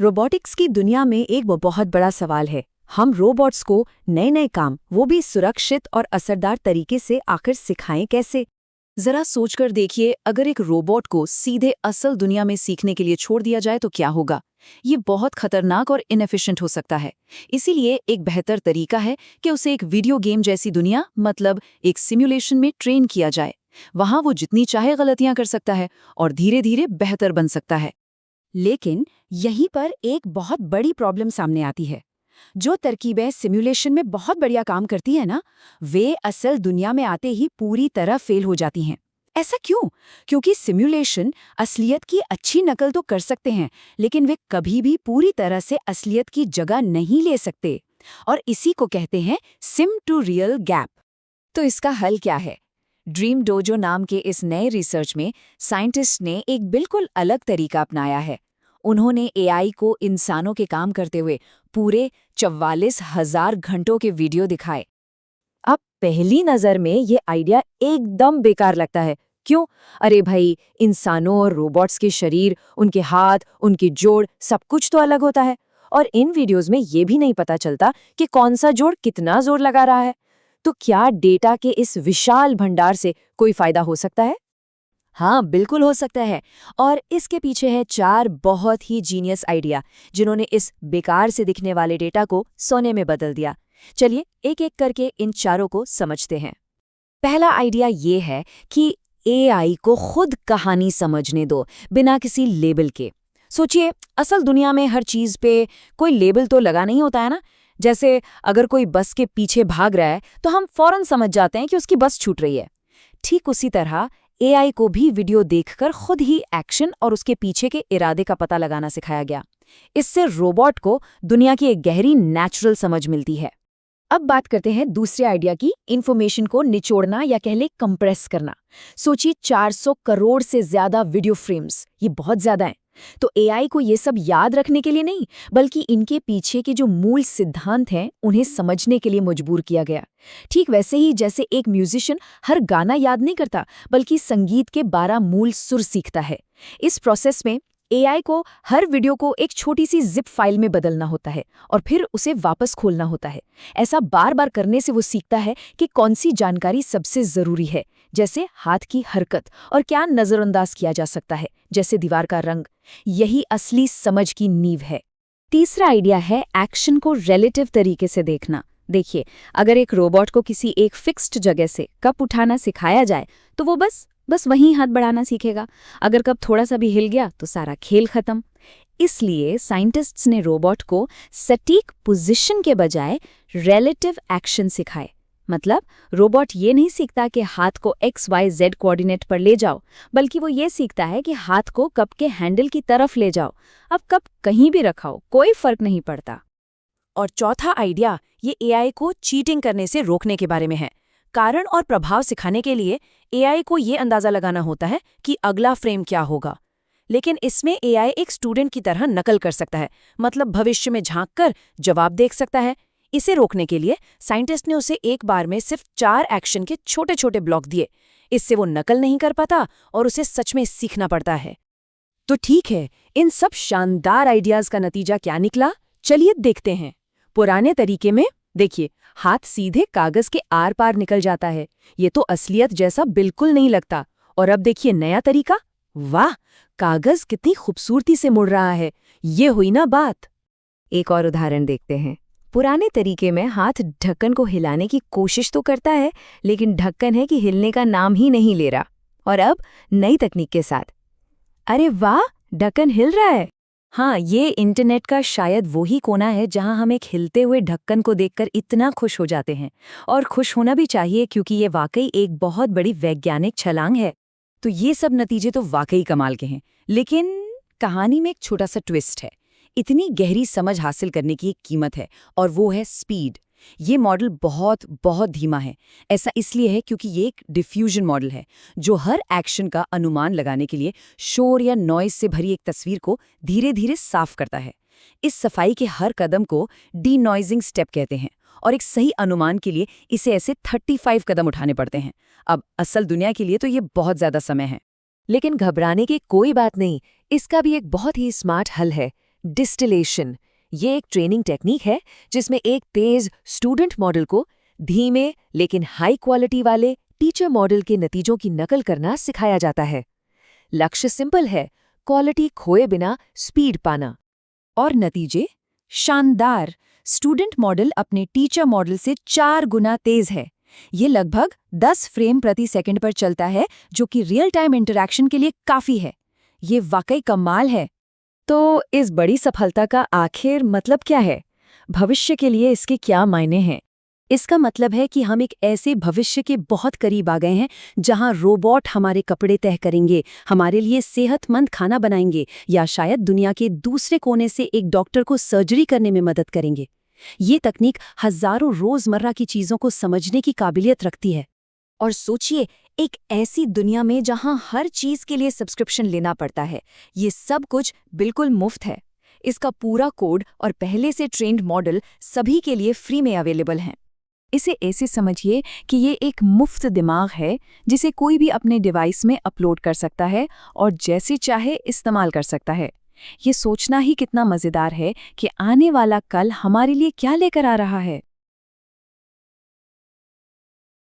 Robotics की दुनिया में एक वो बहुत बड़ा सवाल है। हम रोबोट्स को नए नए काम, वो भी सुरक्षित और असरदार तरीके से आखिर सिखाएं कैसे? जरा सोचकर देखिए, अगर एक रोबोट को सीधे असल दुनिया में सीखने के लिए छोड़ दिया जाए तो क्या होगा। ये बहुत खतरनाक और इनएफिशिएंट हो सकता है। इसीलिए एक बेहतर तरीका है कि उसे एक वीडियो गेम जैसी दुनिया, मतलब एक सिमुलेशन में ट्रेन किया जाए। वहां वो जितनी चाहे गलतियां कर सकता है और धीरे धीरे बेहतर बन सकता है। लेकिन यहीं पर एक बहुत बड़ी प्रॉब्लम सामने आती है। जो तरकीबें सिमुलेशन में बहुत बढ़िया काम करती हैं ना, वे असल दुनिया में आते ही पूरी तरह फेल हो जाती हैं। ऐसा क्यों? क्योंकि सिमुलेशन असलियत की अच्छी नकल तो कर सकते हैं, लेकिन वे कभी भी पूरी तरह से असलियत की जगह नहीं ले सकते। और इसी को कहते हैं सिम टू रियल गैप। तो इसका हल क्या है? ड्रीम डोजो नाम के इस नए रिसर्च में साइंटिस्ट ने एक बिल्कुल अलग तरीका अपनाया है। उन्होंने एआई को इंसानों के काम करते हुए पूरे 44,000 घंटों के वीडियो दिखाए। अब पहली नज़र में ये आइडिया एकदम बेकार लगता है। क्यों? अरे भाई, इंसानों और रोबोट्स के शरीर, उनके हाथ, उनकी जोड़, सब कुछ तो अलग होता है। और इन वीडियोस में ये भी नहीं पता चलता कि कौन सा जोड़ कितना जोर लगा रहा है। तो क्या डेटा के इस विशाल भंडार से कोई फायदा हो सकता है? हाँ, बिल्कुल हो सकता है। और इसके पीछे है 4 बहुत ही जीनियस आइडिया, जिन्होंने इस बेकार से दिखने वाले डेटा को सोने में बदल दिया। चलिए एक एक करके इन चारों को समझते हैं। पहला आइडिया ये है कि एआई को खुद कहानी समझने दो, बिना किसी लेबल के। सोचिए, असल दुनिया में हर चीज पे कोई लेबल तो लगा नहीं होता है ना। जैसे अगर कोई बस के पीछे भाग रहा है तो हम फौरन समझ जाते हैं कि उसकी बस छूट रही है। ठीक उसी तरह एआई को भी वीडियो देखकर खुद ही एक्शन और उसके पीछे के इरादे का पता लगाना सिखाया गया। इससे रोबोट को दुनिया की एक गहरी नेचुरल समझ मिलती है। अब बात करते हैं दूसरे आइडिया की, इन्फॉर्मेशन को निचोड़ना या कह ले कंप्रेस करना। सोचिए 400 करोड़ से ज्यादा वीडियो फ्रेम्स, ये बहुत ज्यादा है। तो एआई को ये सब याद रखने के लिए नहीं, बल्कि इनके पीछे के जो मूल सिद्धांत हैं उन्हें समझने के लिए मजबूर किया गया। ठीक वैसे ही जैसे एक म्यूजिशियन हर गाना याद नहीं करता, बल्कि संगीत के 12 मूल सुर सीखता है। इस प्रोसेस में एआई को हर वीडियो को एक छोटी सी जिप फाइल में बदलना होता है और फिर उसे वापस खोलना होता है। ऐसा बार बार करने से वो सीखता है कि कौन सी जानकारी सबसे जरूरी है, जैसे हाथ की हरकत, और क्या नजरअंदाज किया जा सकता है, जैसे दीवार का रंग। यही असली समझ की नींव है। तीसरा आइडिया है एक्शन को रिलेटिव तरीके से देखना। देखिए, अगर एक रोबोट को किसी एक फिक्स्ड जगह से कप उठाना सिखाया जाए तो वो बस वहीं हाथ बढ़ाना सीखेगा। अगर कप थोड़ा सा भी हिल गया तो सारा खेल खत्म। इसलिए साइंटिस्ट्स ने रोबोट को सटीक पोजीशन के बजाय रिलेटिव एक्शन सिखाए। मतलब रोबोट ये नहीं सीखता कि हाथ को XYZ कोऑर्डिनेट पर ले जाओ, बल्कि वो ये सीखता है कि हाथ को कप के हैंडल की तरफ ले जाओ। अब कप कहीं भी रखाओ, कोई फर्क नहीं पड़ता। और चौथा आइडिया ये एआई को चीटिंग करने से रोकने के बारे में है। कारण और प्रभाव सिखाने के लिए एआई को ये अंदाजा लगाना होता है कि अगला फ्रेम क्या होगा। लेकिन इसमें एआई एक स्टूडेंट की तरह नकल कर सकता है, मतलब भविष्य में झांककर जवाब देख सकता है। इसे रोकने के लिए साइंटिस्ट ने उसे एक बार में सिर्फ 4 एक्शन के छोटे छोटे ब्लॉक दिए। इससे वो नकल नहीं कर पाता और उसे सच में सीखना पड़ता है। तो ठीक है, इन सब शानदार आइडियाज का नतीजा क्या निकला, चलिए देखते हैं। पुराने तरीके में देखिए, हाथ सीधे कागज के आर पार निकल जाता है। ये तो असलियत जैसा बिल्कुल नहीं लगता। और अब देखिए नया तरीका, वाह, कागज कितनी खूबसूरती से मुड़ रहा है। ये हुई ना बात। एक और उदाहरण देखते हैं। पुराने तरीके में हाथ ढक्कन को हिलाने की कोशिश तो करता है, लेकिन ढक्कन है कि हिलने का नाम ही नहीं ले रहा। और अब नई तकनीक के साथ, अरे वाह, ढक्कन हिल रहा है। हाँ, ये इंटरनेट का शायद वही कोना है जहां हम एक हिलते हुए ढक्कन को देखकर इतना खुश हो जाते हैं। और खुश होना भी चाहिए, क्योंकि ये वाकई एक बहुत बड़ी वैज्ञानिक छलांग है। तो ये सब नतीजे तो वाकई कमाल के हैं, लेकिन कहानी में एक छोटा सा ट्विस्ट है। इतनी गहरी समझ हासिल करने की एक कीमत है, और वो है स्पीड। ये मॉडल बहुत बहुत धीमा है। ऐसा इसलिए है क्योंकि ये एक डिफ्यूजन मॉडल है, जो हर एक्शन का अनुमान लगाने के लिए शोर या नॉइज से भरी एक तस्वीर को धीरे धीरे साफ करता है। इस सफाई के हर कदम को डी-नॉइजिंग स्टेप कहते हैं, और एक सही अनुमान के लिए इसे ऐसे 35 कदम उठाने पड़ते हैं। अब असल दुनिया के लिए तो ये बहुत ज्यादा समय है। लेकिन घबराने की कोई बात नहीं, इसका भी एक बहुत ही स्मार्ट हल है। डिस्टिलेशन ये एक ट्रेनिंग टेक्निक है जिसमें एक तेज स्टूडेंट मॉडल को धीमे लेकिन हाई क्वालिटी वाले टीचर मॉडल के नतीजों की नकल करना सिखाया जाता है। लक्ष्य सिंपल है, क्वालिटी खोए बिना स्पीड पाना। और नतीजे शानदार। स्टूडेंट मॉडल अपने टीचर मॉडल से 4 गुना तेज है। ये लगभग 10 फ्रेम प्रति सेकंड पर चलता है, जो कि रियल टाइम इंटरैक्शन के लिए काफी है। ये वाकई कमाल है। तो इस बड़ी सफलता का आखिर मतलब क्या है? भविष्य के लिए इसके क्या मायने हैं? इसका मतलब है कि हम एक ऐसे भविष्य के बहुत करीब आ गए हैं जहां रोबोट हमारे कपड़े तह करेंगे, हमारे लिए सेहतमंद खाना बनाएंगे या शायद दुनिया के दूसरे कोने से एक डॉक्टर को सर्जरी करने में मदद करेंगे। ये तकनीक हजारों रोजमर्रा की चीजों को समझने की काबिलियत रखती है। और सोचिए, एक ऐसी दुनिया में जहां हर चीज के लिए सब्सक्रिप्शन लेना पड़ता है। ये सब कुछ बिल्कुल मुफ्त है। इसका पूरा कोड और पहले से ट्रेंड मॉडल सभी के लिए फ्री में अवेलेबल हैं। इसे ऐसे समझिए कि ये एक मुफ्त दिमाग है जिसे कोई भी अपने डिवाइस में अपलोड कर सकता है और जैसे चाहे इस्तेमाल कर सकता है। ये सोचना ही कितना मज़ेदार है कि आने वाला कल हमारे लिए क्या लेकर आ रहा है।